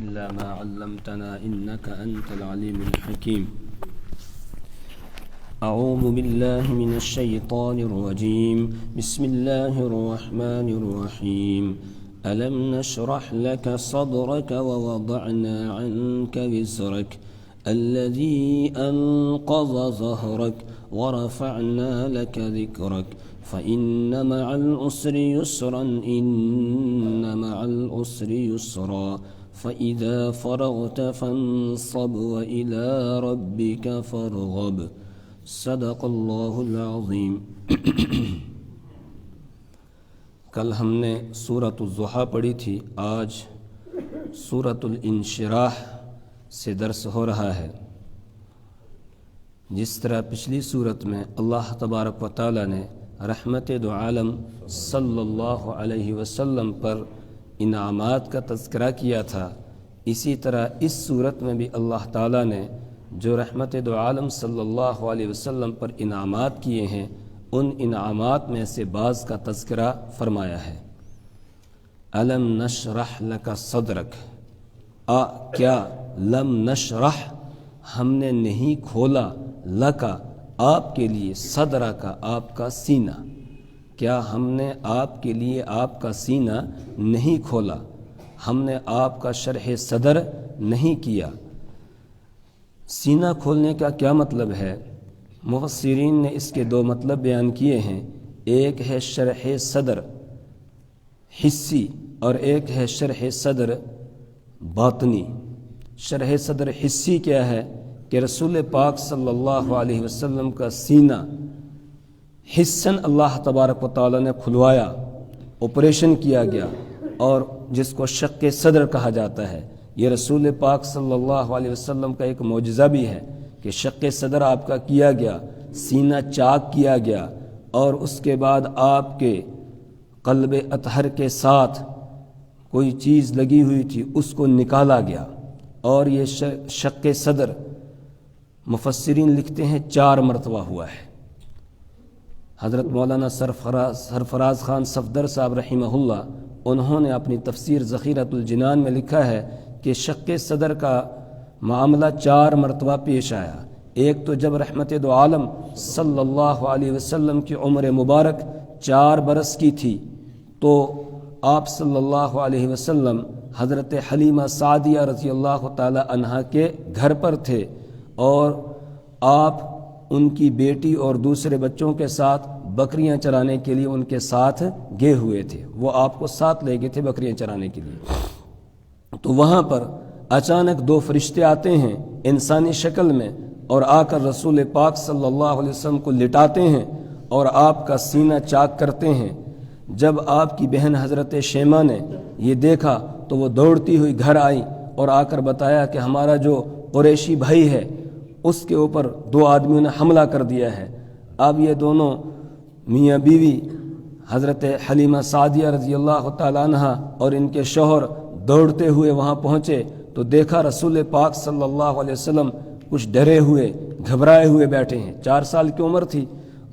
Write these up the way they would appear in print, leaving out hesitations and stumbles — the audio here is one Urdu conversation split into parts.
إلا ما علمتنا إنك أنت العليم الحكيم. أعوذ بالله من الشيطان الرجيم. بسم الله الرحمن الرحيم. ألم نشرح لك صدرك ووضعنا عنك وزرك الذي أنقض ظهرك ورفعنا لك ذكرك فإن مع العسر يسرا إن مع العسر يسرا فإذا فرغت فانصب وإلى ربك فارغب. صدق اللہ العظیم. کل ہم نے سورۃ الضحیٰ پڑھی تھی. آج سورۃ الانشراح سے درس ہو رہا ہے. جس طرح پچھلی صورت میں اللہ تبارک و تعالی نے رحمت دو عالم صلی اللہ علیہ وسلم پر انعامات کا تذکرہ کیا تھا، اسی طرح اس صورت میں بھی اللہ تعالی نے جو رحمت دو عالم صلی اللہ علیہ وسلم پر انعامات کیے ہیں ان انعامات میں سے بعض کا تذکرہ فرمایا ہے. الم نشرح لک صدرک، کیا لم نشرح ہم نے نہیں کھولا لکا آپ کے لیے، صدرہ کا آپ کا سینہ، کیا ہم نے آپ کے لیے آپ کا سینہ نہیں کھولا، ہم نے آپ کا شرح صدر نہیں کیا. سینہ کھولنے کا کیا مطلب ہے؟ مفسرین نے اس کے دو مطلب بیان کیے ہیں. ایک ہے شرح صدر حسی اور ایک ہے شرح صدر باطنی. شرح صدر حسی کیا ہے کہ رسول پاک صلی اللہ علیہ وسلم کا سینہ حسن اللہ تبارک و تعالی نے کھلوایا، آپریشن کیا گیا، اور جس کو شق صدر کہا جاتا ہے. یہ رسول پاک صلی اللہ علیہ وسلم کا ایک معجزہ بھی ہے کہ شق صدر آپ کا کیا گیا، سینہ چاک کیا گیا، اور اس کے بعد آپ کے قلب اطہر کے ساتھ کوئی چیز لگی ہوئی تھی اس کو نکالا گیا. اور یہ شق صدر مفسرین لکھتے ہیں 4 مرتبہ ہوا ہے. حضرت مولانا سرفراز خان صفدر صاحب رحمہ اللہ انہوں نے اپنی تفسیر ذخیرۃ الجنان میں لکھا ہے کہ شق صدر کا معاملہ 4 مرتبہ پیش آیا. ایک تو جب رحمت دو عالم صلی اللہ علیہ وسلم کی عمر مبارک 4 برس کی تھی تو آپ صلی اللہ علیہ وسلم حضرت حلیمہ سعدیہ رضی اللہ تعالی عنہا کے گھر پر تھے، اور آپ ان کی بیٹی اور دوسرے بچوں کے ساتھ بکریاں چرانے کے لیے ان کے ساتھ گئے ہوئے تھے. وہ آپ کو ساتھ لے گئے تھے بکریاں چرانے کے لیے. تو وہاں پر اچانک 2 فرشتے آتے ہیں انسانی شکل میں اور آ کر رسول پاک صلی اللہ علیہ وسلم کو لٹاتے ہیں اور آپ کا سینہ چاک کرتے ہیں. جب آپ کی بہن حضرت شیمہ نے یہ دیکھا تو وہ دوڑتی ہوئی گھر آئی اور آ کر بتایا کہ ہمارا جو قریشی بھائی ہے اس کے اوپر 2 آدمیوں نے حملہ کر دیا ہے. اب یہ دونوں میاں بیوی حضرت حلیمہ سعدیہ رضی اللہ تعالیٰ عنہ اور ان کے شوہر دوڑتے ہوئے وہاں پہنچے تو دیکھا رسول پاک صلی اللہ علیہ وسلم کچھ ڈرے ہوئے گھبرائے ہوئے بیٹھے ہیں. 4 سال کی عمر تھی.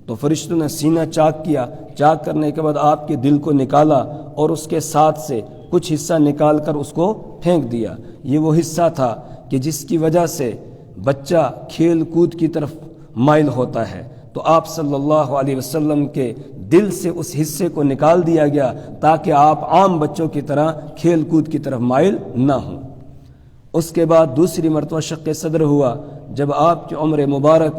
تو فرشتوں نے سینہ چاک کیا. چاک کرنے کے بعد آپ کے دل کو نکالا اور اس کے ساتھ سے کچھ حصہ نکال کر اس کو پھینک دیا. یہ وہ حصہ تھا کہ جس کی وجہ سے بچہ کھیل کود کی طرف مائل ہوتا ہے. تو آپ صلی اللہ علیہ وسلم کے دل سے اس حصے کو نکال دیا گیا تاکہ آپ عام بچوں کی طرح کھیل کود کی طرف مائل نہ ہوں. اس کے بعد دوسری مرتبہ شق صدر ہوا جب آپ کی عمر مبارک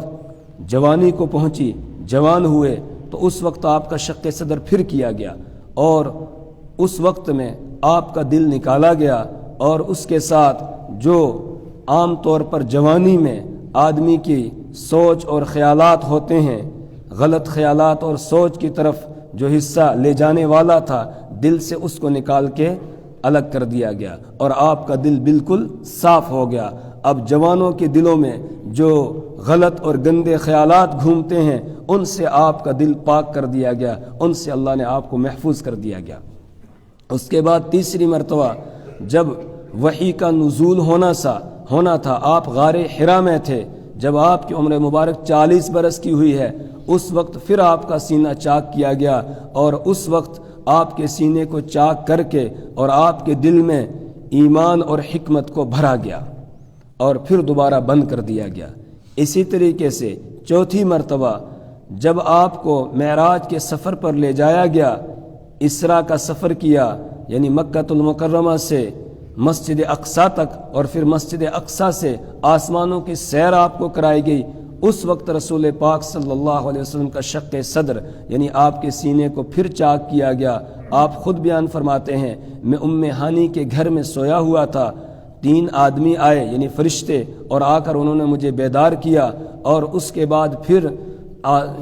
جوانی کو پہنچی، جوان ہوئے، تو اس وقت آپ کا شق صدر پھر کیا گیا اور اس وقت میں آپ کا دل نکالا گیا. اور اس کے ساتھ جو عام طور پر جوانی میں آدمی کی سوچ اور خیالات ہوتے ہیں، غلط خیالات اور سوچ کی طرف جو حصہ لے جانے والا تھا، دل سے اس کو نکال کے الگ کر دیا گیا اور آپ کا دل بالکل صاف ہو گیا. اب جوانوں کے دلوں میں جو غلط اور گندے خیالات گھومتے ہیں ان سے آپ کا دل پاک کر دیا گیا، ان سے اللہ نے آپ کو محفوظ کر دیا گیا. اس کے بعد تیسری مرتبہ جب وحی کا نزول ہونا تھا، آپ غار حرا میں تھے. جب آپ کی عمر مبارک 40 برس کی ہوئی ہے اس وقت پھر آپ کا سینہ چاک کیا گیا، اور اس وقت آپ کے سینے کو چاک کر کے اور آپ کے دل میں ایمان اور حکمت کو بھرا گیا اور پھر دوبارہ بند کر دیا گیا۔ اسی طریقے سے چوتھی مرتبہ جب آپ کو معراج کے سفر پر لے جایا گیا، اسراء کا سفر کیا، یعنی مکہ المکرمہ سے مسجد اقصیٰ تک اور پھر مسجد اقصیٰ سے آسمانوں کی سیر آپ کو کرائی گئی، اس وقت رسول پاک صلی اللہ علیہ وسلم کا شق صدر یعنی آپ کے سینے کو پھر چاک کیا گیا۔ آپ خود بیان فرماتے ہیں، میں ام ہانی کے گھر میں سویا ہوا تھا، 3 آدمی آئے یعنی فرشتے، اور آ کر انہوں نے مجھے بیدار کیا، اور اس کے بعد پھر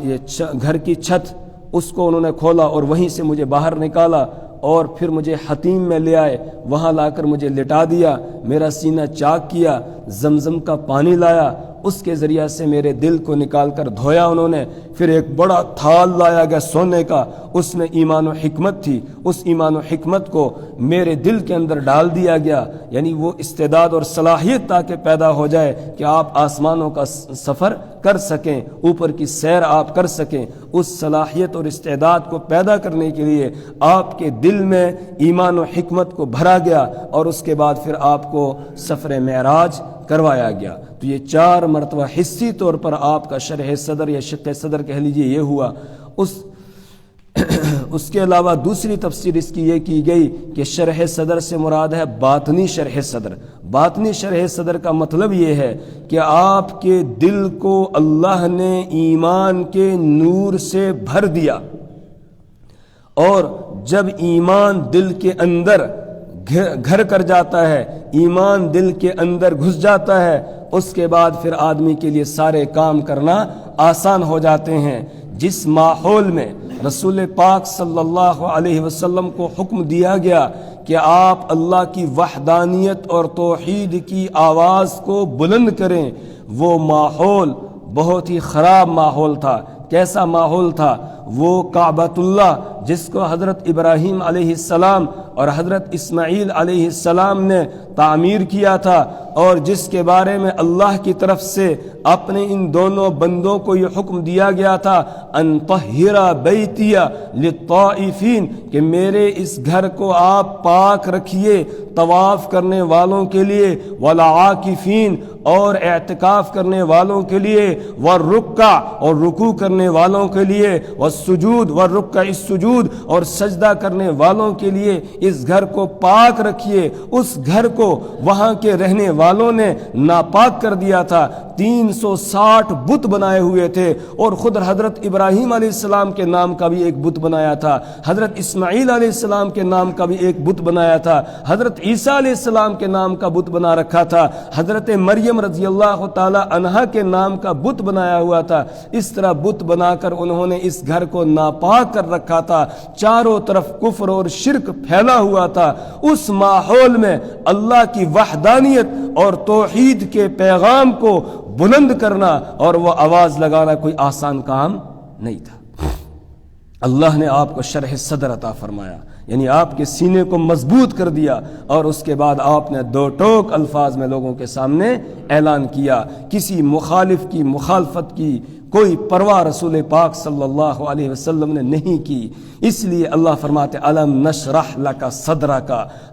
یہ گھر کی چھت اس کو انہوں نے کھولا اور وہیں سے مجھے باہر نکالا، اور پھر مجھے حتیم میں لے آئے، وہاں لا کر مجھے لٹا دیا، میرا سینہ چاک کیا، زمزم کا پانی لایا، اس کے ذریعہ سے میرے دل کو نکال کر دھویا انہوں نے، پھر ایک بڑا تھال لایا گیا سونے کا، اس میں ایمان و حکمت تھی، اس ایمان و حکمت کو میرے دل کے اندر ڈال دیا گیا، یعنی وہ استعداد اور صلاحیت تاکہ پیدا ہو جائے کہ آپ آسمانوں کا سفر کر سکیں، اوپر کی سیر آپ کر سکیں۔ اس صلاحیت اور استعداد کو پیدا کرنے کے لیے آپ کے دل میں ایمان و حکمت کو بھرا گیا، اور اس کے بعد پھر آپ کو سفر معراج کروایا گیا۔ تو یہ 4 مرتبہ حصی طور پر آپ کا شرح صدر یا شق صدر کہہ لیجئے یہ ہوا۔ اس کے علاوہ دوسری تفسیر اس کی یہ کی گئی کہ شرح صدر سے مراد ہے باطنی شرح صدر۔ باطنی شرح صدر کا مطلب یہ ہے کہ آپ کے دل کو اللہ نے ایمان کے نور سے بھر دیا، اور جب ایمان دل کے اندر گھر کر جاتا ہے، ایمان دل کے اندر گھس جاتا ہے، اس کے بعد پھر آدمی کے لیے سارے کام کرنا آسان ہو جاتے ہیں۔ جس ماحول میں رسول پاک صلی اللہ علیہ وسلم کو حکم دیا گیا کہ آپ اللہ کی وحدانیت اور توحید کی آواز کو بلند کریں، وہ ماحول بہت ہی خراب ماحول تھا۔ کیسا ماحول تھا؟ وہ کعبۃ اللہ جس کو حضرت ابراہیم علیہ السلام اور حضرت اسماعیل علیہ السلام نے تعمیر کیا تھا، اور جس کے بارے میں اللہ کی طرف سے اپنے ان دونوں بندوں کو یہ حکم دیا گیا تھا، ان طہر بیتی للطائفین، کہ میرے اس گھر کو آپ پاک رکھیے طواف کرنے والوں کے لیے، والعاکفین، اور اعتکاف کرنے والوں کے لیے، والرکع، اور رکوع کرنے والوں کے لیے، والسجود والرکع السجود، اور سجدہ کرنے والوں کے لیے اس گھر کو پاک رکھیے۔ اس گھر کو وہاں کے رہنے والوں نے ناپاک کر دیا تھا، 360 بت بنائے ہوئے تھے، اور خود حضرت ابراہیم علیہ السلام کے نام کا بھی ایک بت بنایا تھا، حضرت اسماعیل علیہ السلام کے نام کا بھی ایک بت بنایا تھا، حضرت عیسیٰ علیہ السلام کے نام کا بت بنا رکھا تھا، حضرت مریم رضی اللہ تعالی عنہا کے نام کا بت بنایا ہوا تھا۔ اس طرح بت بنا کر انہوں نے اس گھر کو ناپاک کر رکھا تھا، چاروں طرف کفر اور شرک پھیلا ہوا تھا۔ اس ماحول میں اللہ کی وحدانیت اور توحید کے پیغام کو بلند کرنا اور وہ آواز لگانا کوئی آسان کام نہیں تھا۔ اللہ نے آپ کو شرح صدر عطا فرمایا، یعنی آپ کے سینے کو مضبوط کر دیا، اور اس کے بعد آپ نے 2 ٹوک الفاظ میں لوگوں کے سامنے اعلان کیا، کسی مخالف کی مخالفت کی کوئی پرواہ رسول پاک صلی اللہ علیہ وسلم نے نہیں کی۔ اس لیے اللہ فرماتے الم نشرح لک صدرک،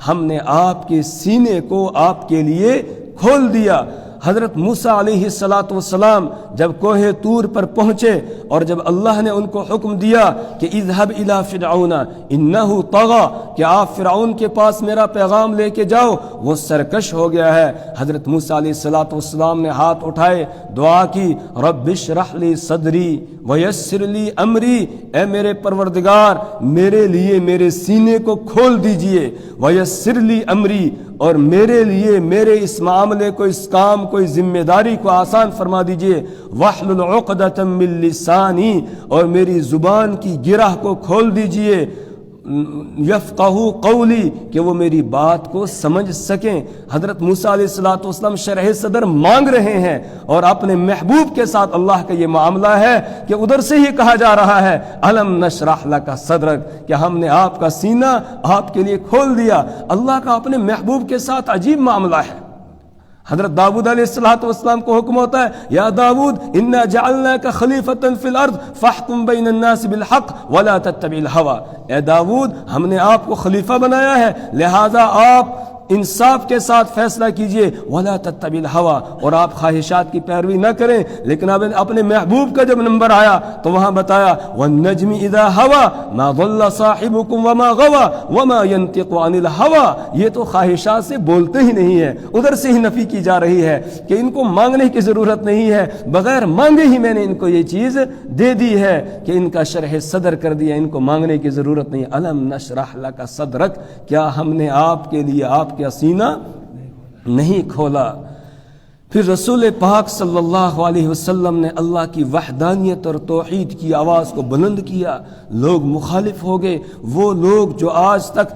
ہم نے آپ کے سینے کو آپ کے لیے کھول دیا۔ حضرت موسیٰ علیہ السلام جب کوہ طور پر پہنچے، اور جب اللہ نے ان کو حکم دیا کہ اذهب الى فرعون انه طغى، کہ آپ فرعون کے پاس میرا پیغام لے کے جاؤ، وہ سرکش ہو گیا ہے، حضرت موسیٰ علیہ السلام نے ہاتھ اٹھائے، دعا کی، رب اشرح لی صدری ویسر لی امری، اے میرے پروردگار میرے لیے میرے سینے کو کھول دیجئے، ویسر لی امری، اور میرے لیے میرے اس معاملے کو، اس کام کو، اس ذمہ داری کو آسان فرما دیجئے، واحلل عقدۃ من لسانی، اور میری زبان کی گرہ کو کھول دیجئے، یفقہوا قولی، کہ وہ میری بات کو سمجھ سکیں۔ حضرت موسیٰ علیہ السلام شرح صدر مانگ رہے ہیں، اور اپنے محبوب کے ساتھ اللہ کا یہ معاملہ ہے کہ ادھر سے ہی کہا جا رہا ہے الم نشرح لک صدرک، کہ ہم نے آپ کا سینہ آپ کے لیے کھول دیا۔ اللہ کا اپنے محبوب کے ساتھ عجیب معاملہ ہے۔ حضرت داؤد علیہ السلام کو حکم ہوتا ہے، یا داؤد انا جعلناک خلیفۃ فی الارض فاحکم بین الناس بالحق ولا تتبع الہوی، اے داؤد ہم نے آپ کو خلیفہ بنایا ہے، لہذا آپ انصاف کے ساتھ فیصلہ کیجئے، ولا تتبع الہوی، اور آپ خواہشات کی پیروی نہ کریں۔ لیکن اب اپنے محبوب کا جب نمبر آیا تو وہاں بتایا والنجم اذا ہوا ما ضل صاحبکم وما غوا وما ينطق عن الہوی، یہ تو خواہشات سے بولتے ہی نہیں ہے، ادھر سے ہی نفی کی جا رہی ہے کہ ان کو مانگنے کی ضرورت نہیں ہے، بغیر مانگے ہی میں نے ان کو یہ چیز دے دی ہے کہ ان کا شرح صدر کر دیا، ان کو مانگنے کی ضرورت نہیں۔ الم نشرح لک صدرک، کیا ہم نے آپ کے لیے آپ کا سینہ نہیں کھولا؟ پھر رسول پاک صلی اللہ علیہ وسلم نے اللہ کی وحدانیت اور توحید کی آواز کو بلند کیا، لوگ مخالف ہو گئے، وہ لوگ جو آج تک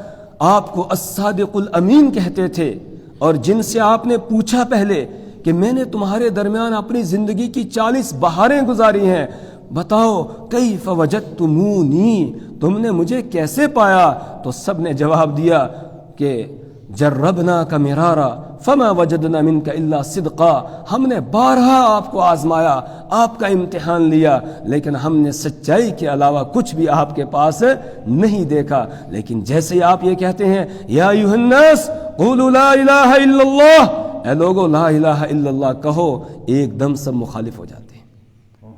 آپ کو الصادق الامین کہتے تھے اور جن سے آپ نے پوچھا پہلے کہ میں نے تمہارے درمیان اپنی زندگی کی 40 بہاریں گزاری ہیں، بتاؤ کیف وجدتمونی، تم نے مجھے کیسے پایا؟ تو سب نے جواب دیا کہ جربنا کا مرارا فما وجدنا منک الا صدقا، ہم نے بارہا آپ کو آزمایا، آپ کا امتحان لیا، لیکن ہم نے سچائی کے علاوہ کچھ بھی آپ کے پاس نہیں دیکھا۔ لیکن جیسے ہی آپ یہ کہتے ہیں یا ایھا الناس قولوا لا الہ الا اللہ، اے لوگو لا الہ الا اللہ کہو، ایک دم سب مخالف ہو جاتے ہیں۔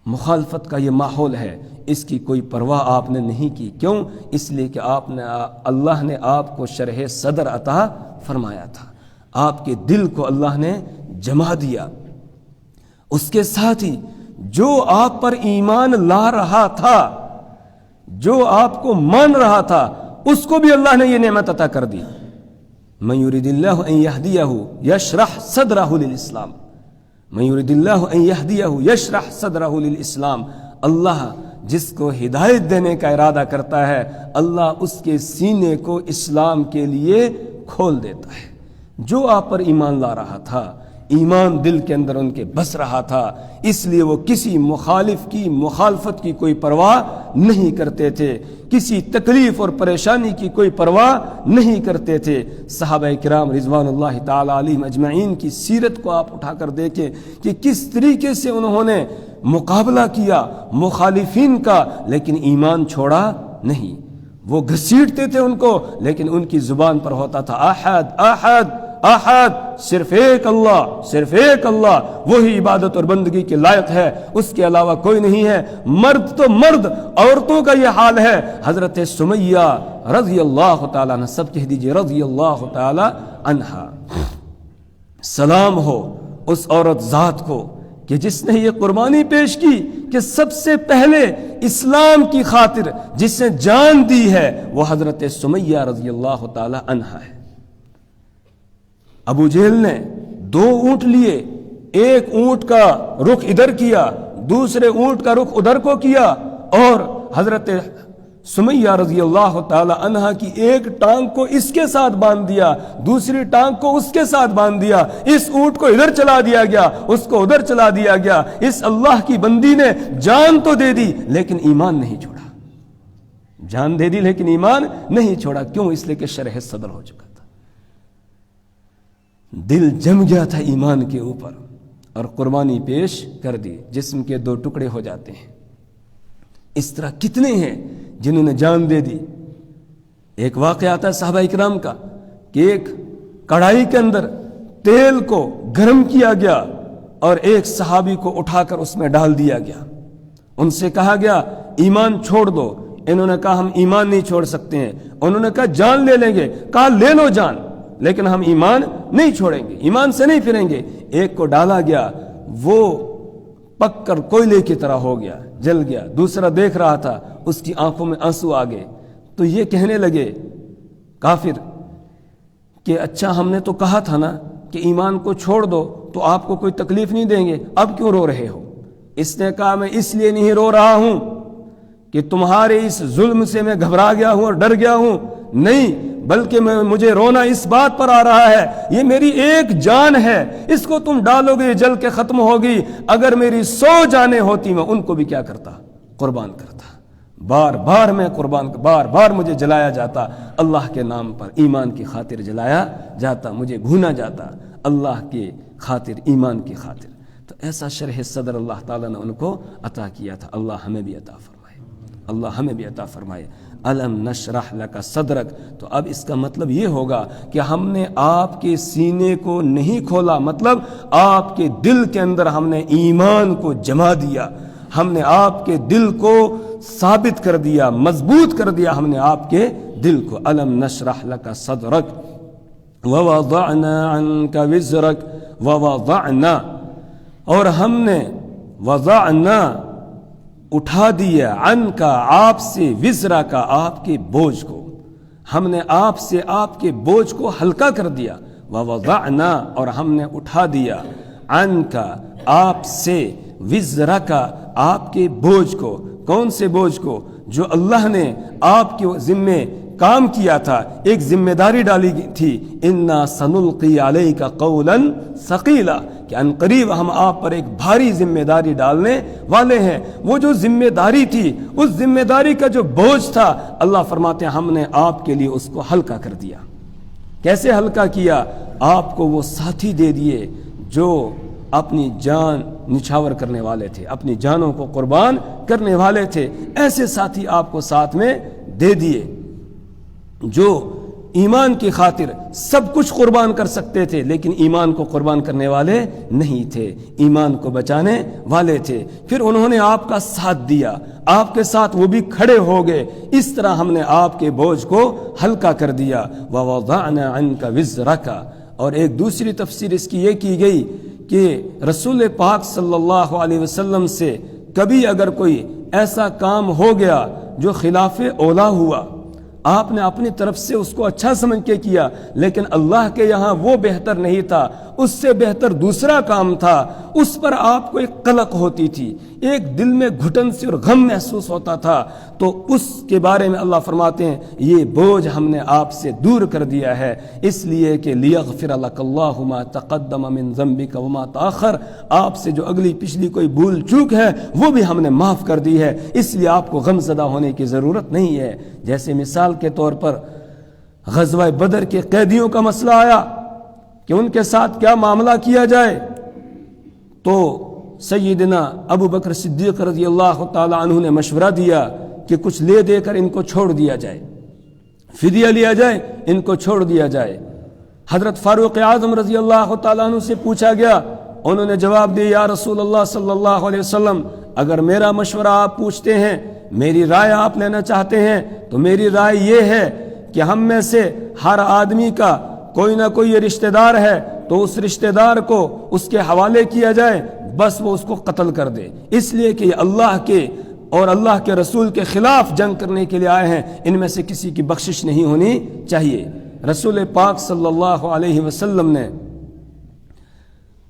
مخالفت کا یہ ماحول ہے، اس کی کوئی پرواہ آپ نے نہیں کی، کیوں؟ اس لیے کہ اللہ نے آپ کو شرح صدر عطا فرمایا تھا، آپ کے دل کو اللہ نے جما دیا۔ اس کے ساتھ ہی جو آپ پر ایمان لا رہا تھا، جو آپ کو مان رہا تھا، اس کو بھی اللہ نے یہ نعمت عطا کر دی۔ من یرید اللہ ان یہدیہ یشرح صدرہ للاسلام، من یرید اللہ ان یہدیہ یشرح صدرہ للاسلام، اللہ جس کو ہدایت دینے کا ارادہ کرتا ہے، اللہ اس کے سینے کو اسلام کے لیے کھول دیتا ہے۔ جو آپ پر ایمان لا رہا تھا، ایمان دل کے اندر ان کے بس رہا تھا، اس لیے وہ کسی مخالف کی مخالفت کی کوئی پرواہ نہیں کرتے تھے، کسی تکلیف اور پریشانی کی کوئی پرواہ نہیں کرتے تھے۔ صحابہ کرام رضوان اللہ تعالی علیہم اجمعین کی سیرت کو آپ اٹھا کر دیکھیں کہ کس طریقے سے انہوں نے مقابلہ کیا مخالفین کا، لیکن ایمان چھوڑا نہیں۔ وہ گھسیٹتے تھے ان کو، لیکن ان کی زبان پر ہوتا تھا احد احد احد، صرف ایک اللہ، صرف ایک اللہ، وہی عبادت اور بندگی کے لائق ہے، اس کے علاوہ کوئی نہیں ہے۔ مرد تو مرد، عورتوں کا یہ حال ہے۔ حضرت سمیہ رضی اللہ تعالی عنہ، سب کہہ دیجئے رضی اللہ تعالی عنہا، سلام ہو اس عورت ذات کو کہ جس نے یہ قربانی پیش کی کہ سب سے پہلے اسلام کی خاطر جس نے جان دی ہے وہ حضرت سمیہ رضی اللہ تعالی عنہا ہے۔ ابو جہل نے 2 اونٹ لیے، ایک اونٹ کا رخ ادھر کیا، دوسرے اونٹ کا رخ ادھر کو کیا، اور حضرت سمیہ رضی اللہ تعالی عنہا کی ایک ٹانگ کو اس کے ساتھ باندھ دیا، دوسری ٹانگ کو اس کے ساتھ باندھ دیا، اس اونٹ کو ادھر چلا دیا گیا، اس کو ادھر چلا دیا گیا۔ اس اللہ کی بندی نے جان تو دے دی لیکن ایمان نہیں چھوڑا، جان دے دی لیکن ایمان نہیں چھوڑا۔ کیوں؟ اس لیے کہ شرح صدر ہو چکا تھا، دل جم گیا تھا ایمان کے اوپر، اور قربانی پیش کر دی، جسم کے 2 ٹکڑے ہو جاتے ہیں۔ اس طرح کتنے ہیں جنہوں نے جان دے دی۔ ایک واقعہ آتا ہے صحابہ اکرام کا کہ ایک کڑھائی کے اندر تیل کو گرم کیا گیا اور ایک صحابی کو اٹھا کر اس میں ڈال دیا گیا، ان سے کہا گیا ایمان چھوڑ دو، انہوں نے کہا ہم ایمان نہیں چھوڑ سکتے ہیں، انہوں نے کہا جان لے لیں گے، کہا لے لو جان، لیکن ہم ایمان نہیں چھوڑیں گے، ایمان سے نہیں پھریں گے۔ ایک کو ڈالا گیا، وہ پک کر کوئلے کی طرح ہو گیا، جل گیا۔ دوسرا دیکھ رہا تھا، اس کی آنکھوں میں آنسو آ گئے، تو یہ کہنے لگے کافر کہ اچھا ہم نے تو کہا تھا نا کہ ایمان کو چھوڑ دو تو آپ کو کوئی تکلیف نہیں دیں گے، اب کیوں رو رہے ہو؟ اس نے کہا میں اس لیے نہیں رو رہا ہوں کہ تمہارے اس ظلم سے میں گھبرا گیا ہوں اور ڈر گیا ہوں، نہیں، بلکہ مجھے رونا اس بات پر آ رہا ہے یہ میری ایک جان ہے، اس کو تم ڈالو گے جل کے ختم ہوگی، اگر میری 100 جانیں ہوتی میں ان کو بھی کیا کرتا؟ قربان کرتا۔ بار بار میں قربان، بار بار مجھے جلایا جاتا، اللہ کے نام پر ایمان کی خاطر جلایا جاتا، مجھے بھونا جاتا اللہ کی خاطر، ایمان کی خاطر۔ تو ایسا شرح صدر اللہ تعالیٰ نے ان کو عطا کیا تھا۔ اللہ ہمیں بھی عطا فرمائے، اللہ ہمیں بھی عطا فرمائے۔ الم نشرح لک صدرک، تو اب اس کا مطلب یہ ہوگا کہ ہم نے آپ کے سینے کو نہیں کھولا، مطلب آپ کے دل کے اندر ہم نے ایمان کو جما دیا، ہم نے آپ کے دل کو ثابت کر دیا، مضبوط کر دیا ہم نے آپ کے دل کو۔ الم نشرح لک صدرک ووضعنا عنک وزرک، ووضعنا، اور ہم نے وضعنا اٹھا دیا، عنک آپ سے، وزرا کا آپ کے بوجھ کو، ہم نے آپ سے آپ کے بوجھ کو ہلکا کر دیا، ووضعنا، اور ہم نے اٹھا دیا، عنک آپ سے، وزرا کا آپ کے بوجھ کو۔ کون سے بوجھ کو؟ جو اللہ نے آپ کے ذمے کام کیا تھا، ایک ذمہ داری ڈالی تھی، انا سنلقی علیک قولا ثقیلا، کہ ان قریب ہم آپ پر ایک بھاری ذمہ داری ڈالنے والے ہیں۔ وہ جو ذمہ داری تھی، اس ذمہ داری کا جو بوجھ تھا، اللہ فرماتے ہیں ہم نے آپ کے لیے اس کو ہلکا کر دیا۔ کیسے ہلکا کیا؟ آپ کو وہ ساتھی دے دیے جو اپنی جان نچھاور کرنے والے تھے، اپنی جانوں کو قربان کرنے والے تھے، ایسے ساتھی آپ کو ساتھ میں دے دیے جو ایمان کی خاطر سب کچھ قربان کر سکتے تھے، لیکن ایمان کو قربان کرنے والے نہیں تھے، ایمان کو بچانے والے تھے۔ پھر انہوں نے آپ کا ساتھ دیا، آپ کے ساتھ وہ بھی کھڑے ہو گئے، اس طرح ہم نے آپ کے بوجھ کو ہلکا کر دیا۔ وَوَضَعْنَا عَنْكَ وِزْرَكَ، اور ایک دوسری تفسیر اس کی یہ کی گئی کہ رسول پاک صلی اللہ علیہ وسلم سے کبھی اگر کوئی ایسا کام ہو گیا جو خلاف اولا ہوا، آپ نے اپنی طرف سے اس کو اچھا سمجھ کے کیا، لیکن اللہ کے یہاں وہ بہتر نہیں تھا، اس سے بہتر دوسرا کام تھا، اس پر آپ کو ایک قلق ہوتی تھی، ایک دل میں گھٹن سے اور غم محسوس ہوتا تھا، تو اس کے بارے میں اللہ فرماتے ہیں یہ بوجھ ہم نے آپ سے دور کر دیا ہے، اس لیے کہ لیغفر لک اللہ ما تقدم من ذنبک وما تاخر، آپ سے جو اگلی پچھلی کوئی بھول چوک ہے وہ بھی ہم نے معاف کر دی ہے، اس لیے آپ کو غم زدہ ہونے کی ضرورت نہیں ہے۔ جیسے مثال کے طور پر غزوہ بدر کے قیدیوں کا مسئلہ آیا کہ ان کے ساتھ کیا معاملہ کیا جائے، تو سیدنا ابو بکر صدیق رضی اللہ تعالی عنہ نے مشورہ دیا کہ کچھ لے دے کر ان کو چھوڑ دیا جائے، فدیہ لیا جائے، ان کو چھوڑ دیا جائے۔ حضرت فاروق اعظم رضی اللہ تعالیٰ عنہ سے پوچھا گیا، انہوں نے جواب دیا، یا رسول اللہ صلی اللہ علیہ وسلم، اگر میرا مشورہ آپ پوچھتے ہیں، میری رائے آپ لینا چاہتے ہیں، تو میری رائے یہ ہے کہ ہم میں سے ہر آدمی کا کوئی نہ کوئی رشتہ دار ہے، تو اس رشتہ دار کو اس کے حوالے کیا جائے، بس وہ اس کو قتل کر دے، اس لیے کہ یہ اللہ کے اور اللہ کے رسول کے خلاف جنگ کرنے کے لیے آئے ہیں، ان میں سے کسی کی بخشش نہیں ہونی چاہیے۔ رسول پاک صلی اللہ علیہ وسلم نے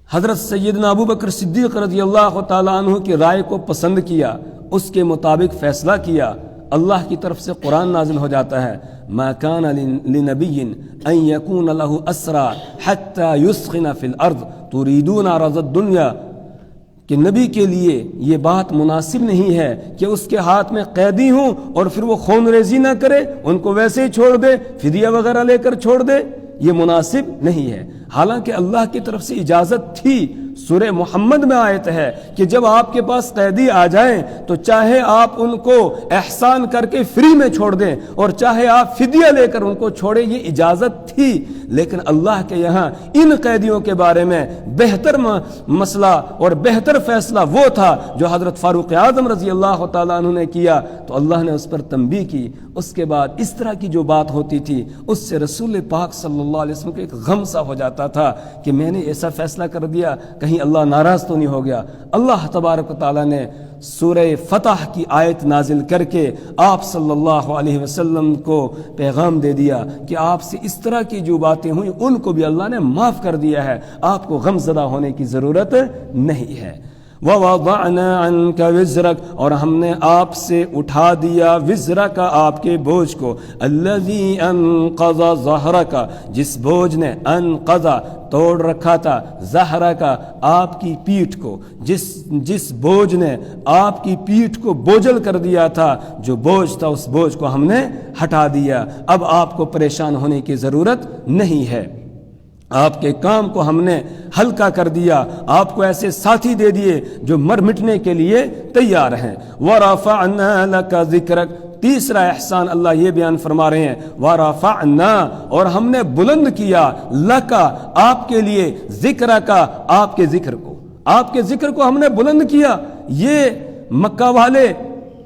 حضرت سیدنا ابو بکر صدیق رضی اللہ تعالیٰ عنہ کی رائے کو پسند کیا، اس کے مطابق فیصلہ کیا۔ اللہ کی طرف سے قرآن نازل ہو جاتا ہے، ما کان لنبی ان یکون له اسرا حتی یسخن فی الارض تریدون عرض الدنیا، کہ نبی کے لیے یہ بات مناسب نہیں ہے کہ اس کے ہاتھ میں قیدی ہوں اور پھر وہ خون ریزی نہ کرے، ان کو ویسے ہی چھوڑ دے، فدیہ وغیرہ لے کر چھوڑ دے، یہ مناسب نہیں ہے۔ حالانکہ اللہ کی طرف سے اجازت تھی، سورہ محمد میں آیت ہے کہ جب آپ کے پاس قیدی آ جائیں تو چاہے آپ ان کو احسان کر کے فری میں چھوڑ دیں اور چاہے آپ فدیہ لے کر ان کو چھوڑیں، یہ اجازت تھی، لیکن اللہ کے یہاں ان قیدیوں کے بارے میں بہتر مسئلہ اور بہتر فیصلہ وہ تھا جو حضرت فاروق اعظم رضی اللہ تعالیٰ عنہ نے کیا، تو اللہ نے اس پر تنبیہ کی۔ اس کے بعد اس طرح کی جو بات ہوتی تھی اس سے رسول پاک صلی اللہ علیہ وسلم کو ایک غم سا ہو جاتا تھا کہ میں نے ایسا فیصلہ کر دیا، کہیں اللہ ناراض تو نہیں ہو گیا۔ اللہ تبارک و تعالیٰ نے سورہ فتح کی آیت نازل کر کے آپ صلی اللہ علیہ وسلم کو پیغام دے دیا کہ آپ سے اس طرح کی جو باتیں ہوئیں ان کو بھی اللہ نے معاف کر دیا ہے، آپ کو غم زدہ ہونے کی ضرورت نہیں ہے۔ وَوَضَعْنَا عَنْكَ وِزْرَكَ، اور ہم نے آپ سے اٹھا دیا وزرک، آپ کے بوجھ کو، الَّذِي أَنْقَضَ ظَهْرَكَ، جس بوجھ نے انقض توڑ رکھا تھا، ظہرک، آپ کی پیٹھ کو، جس بوجھ نے آپ کی پیٹھ کو بوجھل کر دیا تھا، جو بوجھ تھا اس بوجھ کو ہم نے ہٹا دیا، اب آپ کو پریشان ہونے کی ضرورت نہیں ہے، آپ کے کام کو ہم نے ہلکا کر دیا، آپ کو ایسے ساتھی دے دیے جو مر مٹنے کے لیے تیار ہیں۔ وَرَفَعْنَا لَكَ ذِكْرَكَ، تیسرا احسان اللہ یہ بیان فرما رہے ہیں وَرَفَعْنَا، اور ہم نے بلند کیا لَكَ، آپ کے لیے، ذِكْرَكَ، آپ کے ذکر کو، آپ کے ذکر کو ہم نے بلند کیا۔ یہ مکہ والے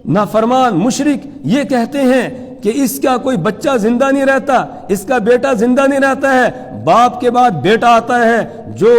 نافرمان مشرک یہ کہتے ہیں کہ اس کا کوئی بچہ زندہ نہیں رہتا، اس کا بیٹا زندہ نہیں رہتا ہے، باپ کے بعد بیٹا آتا ہے جو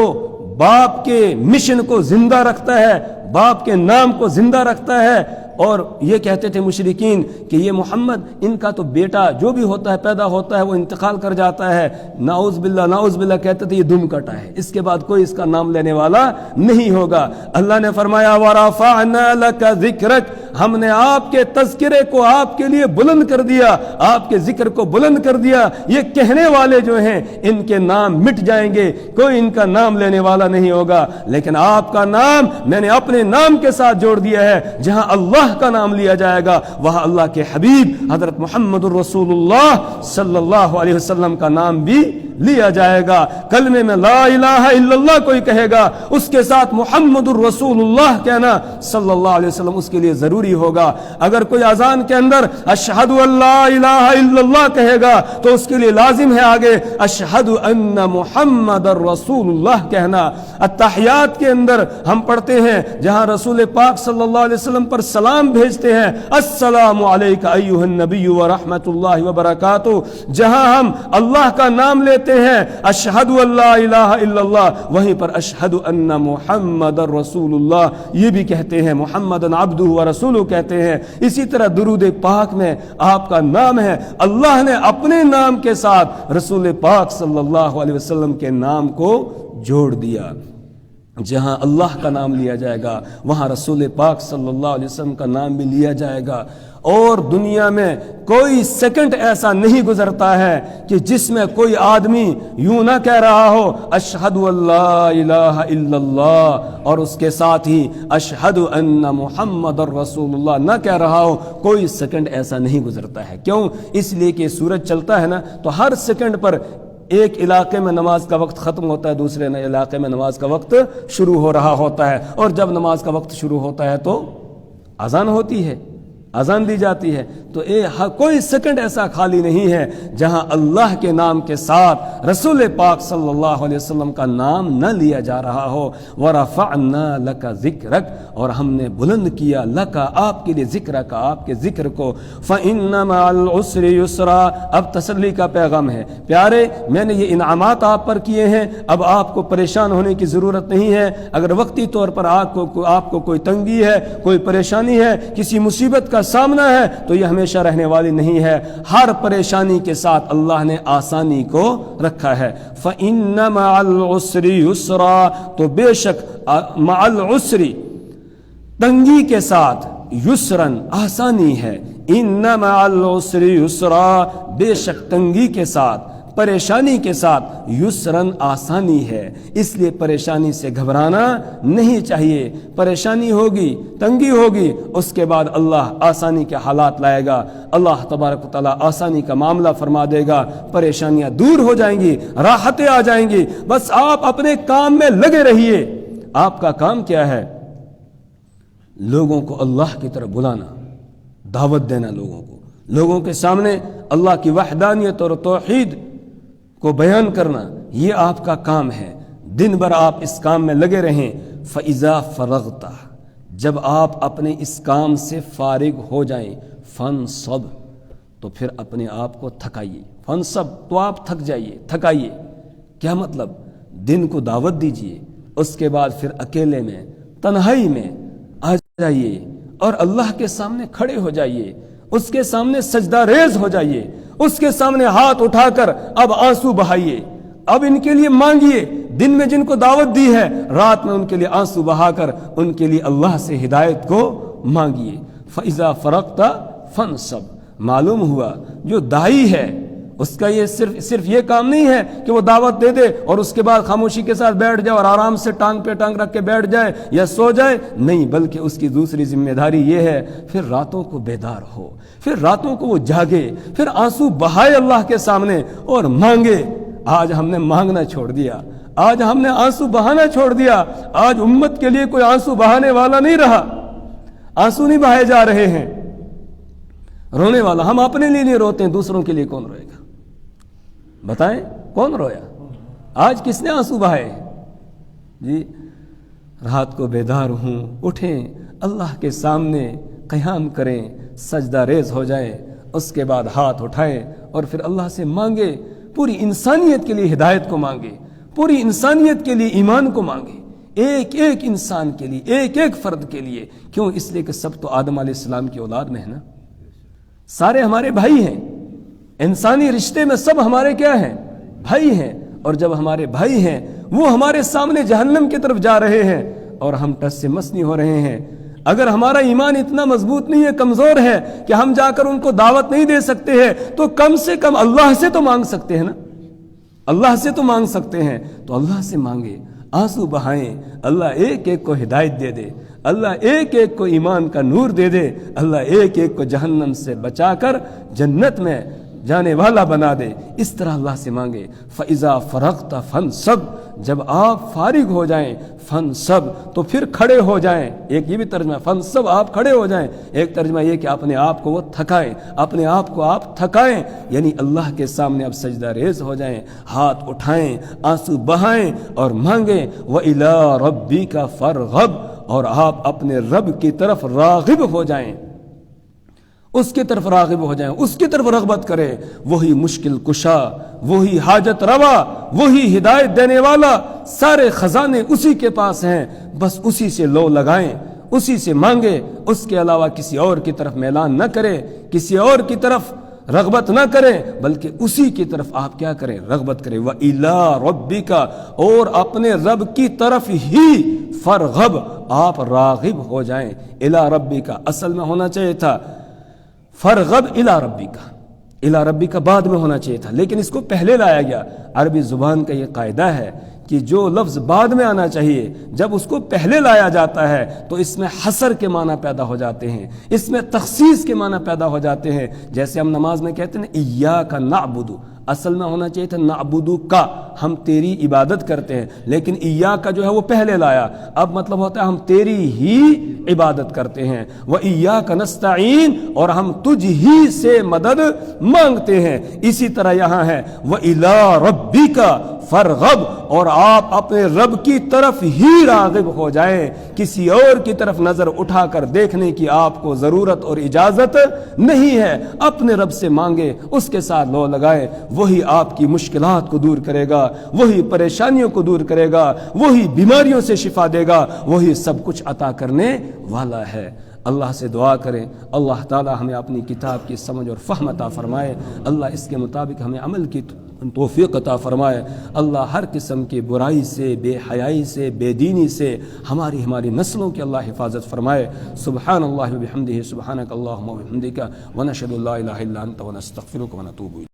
باپ کے مشن کو زندہ رکھتا ہے، باپ کے نام کو زندہ رکھتا ہے۔ اور یہ کہتے تھے مشرکین کہ یہ محمد، ان کا تو بیٹا جو بھی ہوتا ہے پیدا ہوتا ہے وہ انتقال کر جاتا ہے، نعوذ باللہ نعوذ باللہ، کہتے تھے یہ دم کٹا ہے، اس کے بعد کوئی اس کا نام لینے والا نہیں ہوگا۔ اللہ نے فرمایا وَرَفَعْنَا لَكَ ذِكْرَكَ، ہم نے آپ کے تذکرے کو آپ کے لیے بلند کر دیا، آپ کے ذکر کو بلند کر دیا۔ یہ کہنے والے جو ہیں ان کے نام مٹ جائیں گے، کوئی ان کا نام لینے والا نہیں ہوگا، لیکن آپ کا نام میں نے اپنے نام کے ساتھ جوڑ دیا ہے۔ جہاں اللہ کا نام لیا جائے گا وہاں اللہ کے حبیب حضرت محمد الرسول اللہ صلی اللہ علیہ وسلم کا نام بھی لیا جائے گا۔ کلمے میں لا الہ الا اللہ کوئی کہے گا، اس کے ساتھ محمد الرسول اللہ کہنا صلی اللہ علیہ وسلم اس کے لیے ضروری ہوگا۔ اگر کوئی اذان کے اندر اشہد ان لا الہ الا اللہ کہے گا تو اس کے لیے لازم ہے آگے اشہد ان محمد الرسول اللہ کہنا۔ التحیات کے اندر ہم پڑھتے ہیں جہاں رسول پاک صلی اللہ علیہ وسلم پر سلام بھیجتے ہیں، السلام علیک ایھا النبی ورحمۃ اللہ وبرکاتہ، جہاں ہم اللہ کا نام لیتے ہیں اشہد ان لا الہ الا اللہ، وہیں پر اشہد ان محمد رسول اللہ یہ بھی کہتے ہیں، محمد عبدہ ورسولہ کہتے ہیں۔ اسی طرح درود پاک میں آپ کا نام ہے، اللہ نے اپنے نام کے ساتھ رسول پاک صلی اللہ علیہ وسلم کے نام کو جوڑ دیا۔ جہاں اللہ کا نام لیا جائے گا وہاں رسول پاک صلی اللہ علیہ وسلم کا نام بھی لیا جائے گا۔ اور دنیا میں کوئی سیکنڈ ایسا نہیں گزرتا ہے کہ جس میں کوئی آدمی یوں نہ کہہ رہا ہو اشہد ان لا الہ الا اللہ اور اس کے ساتھ ہی اشہد ان محمد الرسول اللہ نہ کہہ رہا ہو، کوئی سیکنڈ ایسا نہیں گزرتا ہے۔ کیوں؟ اس لیے کہ سورج چلتا ہے نا، تو ہر سیکنڈ پر ایک علاقے میں نماز کا وقت ختم ہوتا ہے، دوسرے علاقے میں نماز کا وقت شروع ہو رہا ہوتا ہے، اور جب نماز کا وقت شروع ہوتا ہے تو اذان ہوتی ہے، اذان دی جاتی ہے۔ تو کوئی سیکنڈ ایسا خالی نہیں ہے جہاں اللہ کے نام کے ساتھ رسول پاک صلی اللہ علیہ وسلم کا نام نہ لیا جا رہا ہو۔ وَرَفَعْنَا لَكَ ذِكْرَكَ، اور ہم نے بلند کیا لَكَ آپ کے لیے، ذکرک آپ کے ذکر کو۔ فَإِنَّ مَعَ الْعُسْرِ يُسْرًا، اب تسلی کا پیغام ہے، پیارے میں نے یہ انعامات آپ پر کیے ہیں، اب آپ کو پریشان ہونے کی ضرورت نہیں ہے۔ اگر وقتی طور پر آپ کو کوئی تنگی ہے، کوئی پریشانی ہے، کسی مصیبت کا سامنا ہے تو یہ ہمیشہ رہنے والی نہیں ہے۔ ہر پریشانی کے ساتھ اللہ نے آسانی کو رکھا ہے۔ فَإِنَّ مَعَ الْعُسْرِ يُسْرًا، تو بے شک مع العسر تنگی کے ساتھ، یسرن آسانی ہے، ان مع العسر یسرا بے شک تنگی کے ساتھ، پریشانی کے ساتھ یسرن آسانی ہے۔ اس لیے پریشانی سے گھبرانا نہیں چاہیے۔ پریشانی ہوگی، تنگی ہوگی، اس کے بعد اللہ آسانی کے حالات لائے گا، اللہ تبارک و تعالیٰ آسانی کا معاملہ فرما دے گا، پریشانیاں دور ہو جائیں گی، راحتیں آ جائیں گی۔ بس آپ اپنے کام میں لگے رہیے۔ آپ کا کام کیا ہے؟ لوگوں کو اللہ کی طرف بلانا، دعوت دینا، لوگوں کے سامنے اللہ کی وحدانیت اور توحید کو بیان کرنا، یہ آپ کا کام ہے۔ دن بھر آپ اس کام میں لگے رہیں۔ فَإِذَا فَرَغْتَ، جب آپ اپنے اس کام سے فارغ ہو جائیں، فَانْصَبْ، تو پھر اپنے آپ کو تھکائیے۔ فَانْصَبْ، تو آپ تھک جائیے، تھکائیے۔ کیا مطلب؟ دن کو دعوت دیجیے، اس کے بعد پھر اکیلے میں، تنہائی میں آ جائیے اور اللہ کے سامنے کھڑے ہو جائیے، اس کے سامنے سجدہ ریز ہو جائیے، اس کے سامنے ہاتھ اٹھا کر اب آنسو بہائیے، اب ان کے لیے مانگیے۔ دن میں جن کو دعوت دی ہے، رات میں ان کے لیے آنسو بہا کر ان کے لیے اللہ سے ہدایت کو مانگیے۔ فَإِذَا فَرَغْتَ فَانْصَبْ، معلوم ہوا جو داعی ہے اس کا یہ صرف یہ کام نہیں ہے کہ وہ دعوت دے دے اور اس کے بعد خاموشی کے ساتھ بیٹھ جائے اور آرام سے ٹانگ پہ ٹانگ رکھ کے بیٹھ جائے یا سو جائے، نہیں، بلکہ اس کی دوسری ذمہ داری یہ ہے پھر راتوں کو بیدار ہو، پھر راتوں کو وہ جاگے، پھر آنسو بہائے اللہ کے سامنے اور مانگے۔ آج ہم نے مانگنا چھوڑ دیا، آج ہم نے آنسو بہانا چھوڑ دیا، آج امت کے لیے کوئی آنسو بہانے والا نہیں رہا، آنسو نہیں بہائے جا رہے ہیں۔ رونے والا ہم اپنے لیے نہیں روتے ہیں، دوسروں کے لیے کون روئے گا؟ بتائیں کون رویا؟ آج کس نے آنسو بہائے؟ جی رات کو بیدار ہوں، اٹھیں، اللہ کے سامنے قیام کریں، سجدہ ریز ہو جائیں، اس کے بعد ہاتھ اٹھائیں اور پھر اللہ سے مانگے، پوری انسانیت کے لیے ہدایت کو مانگے، پوری انسانیت کے لیے ایمان کو مانگے، ایک ایک انسان کے لیے، ایک ایک فرد کے لیے۔ کیوں؟ اس لیے کہ سب تو آدم علیہ السلام کی اولاد میں ہے نا، سارے ہمارے بھائی ہیں، انسانی رشتے میں سب ہمارے کیا ہیں؟ بھائی ہیں۔ اور جب ہمارے بھائی ہیں وہ ہمارے سامنے جہنم کی طرف جا رہے ہیں اور ہم ٹس سے مس نہیں ہو رہے ہیں، اگر ہمارا ایمان اتنا مضبوط نہیں ہے، کمزور ہے کہ ہم جا کر ان کو دعوت نہیں دے سکتے ہیں، تو کم سے کم اللہ سے تو مانگ سکتے ہیں نا، اللہ سے تو مانگ سکتے ہیں۔ تو اللہ سے مانگے، آنسو بہائیں، اللہ ایک ایک کو ہدایت دے دے، اللہ ایک ایک کو ایمان کا نور دے دے، اللہ ایک ایک کو جہنم سے بچا کر جنت میں جانے والا بنا دے۔ اس طرح اللہ سے مانگے۔ فَإِذَا فَرَغْتَ فَانْصَبْ، جب آپ فارغ ہو جائیں، فَانْصَبْ تو پھر کھڑے ہو جائیں۔ ایک یہ بھی ترجمہ، فَانْصَبْ آپ کھڑے ہو جائیں، ایک ترجمہ یہ کہ اپنے آپ کو وہ تھکائیں، اپنے آپ کو آپ تھکائیں، یعنی اللہ کے سامنے اب سجدہ ریز ہو جائیں، ہاتھ اٹھائیں، آنسو بہائیں اور مانگیں۔ وَإِلَىٰ رَبِّكَ فَارْغَب، اور آپ اپنے رب کی طرف راغب ہو جائیں، اس کی طرف راغب ہو جائیں، اس کی طرف رغبت کریں۔ وہی مشکل کشا، وہی حاجت روا، وہی ہدایت دینے والا، سارے خزانے اسی کے پاس ہیں، بس اسی سے لو لگائیں، اسی سے مانگے، اس کے علاوہ کسی اور کی طرف میلان نہ کریں، کسی اور کی طرف رغبت نہ کریں، بلکہ اسی کی طرف آپ کیا کریں؟ رغبت کریں۔ وَإِلَىٰ رَبِّكَ، اور اپنے رب کی طرف ہی فرغب، آپ راغب ہو جائیں۔ اِلَىٰ رَبِّكَ اصل میں ہونا چاہیے تھا فرغب الی ربک، الی ربک بعد میں ہونا چاہیے تھا، لیکن اس کو پہلے لایا گیا۔ عربی زبان کا یہ قاعدہ ہے کہ جو لفظ بعد میں آنا چاہیے جب اس کو پہلے لایا جاتا ہے تو اس میں حصر کے معنی پیدا ہو جاتے ہیں، اس میں تخصیص کے معنی پیدا ہو جاتے ہیں۔ جیسے ہم نماز میں کہتے ہیں نا ایاک نعبد، اصل میں ہونا چاہیے تھا نعبدو کا، ہم تیری عبادت کرتے ہیں، لیکن ایاک کا جو ہے وہ پہلے لایا، اب مطلب ہوتا ہے ہم تیری ہی عبادت کرتے ہیں۔ وَإِيَّاكَ نَسْتَعِينُ، اور ہم تجھ ہی سے مدد مانگتے ہیں۔ اسی طرح یہاں ہے وَإِلَىٰ رَبِّكَ فرغب، اور آپ اپنے رب کی طرف ہی راغب ہو جائیں، کسی اور کی طرف نظر اٹھا کر دیکھنے کی آپ کو ضرورت اور اجازت نہیں ہے۔ اپنے رب سے مانگے، اس کے ساتھ لو لگائے، وہی آپ کی مشکلات کو دور کرے گا، وہی پریشانیوں کو دور کرے گا، وہی بیماریوں سے شفا دے گا، وہی سب کچھ عطا کرنے والا ہے۔ اللہ سے دعا کریں اللہ تعالی ہمیں اپنی کتاب کی سمجھ اور فہم عطا فرمائے، اللہ اس کے مطابق ہمیں عمل کی توفیق عطا فرمائے، اللہ ہر قسم کی برائی سے، بے حیائی سے، بے دینی سے ہماری نسلوں کی اللہ حفاظت فرمائے۔ سبحان اللہ و بحمدہ، سبحانک اللہم و بحمدک، ونشہد ان لا الہ الا انت ونستغفرک ونتوب الیک۔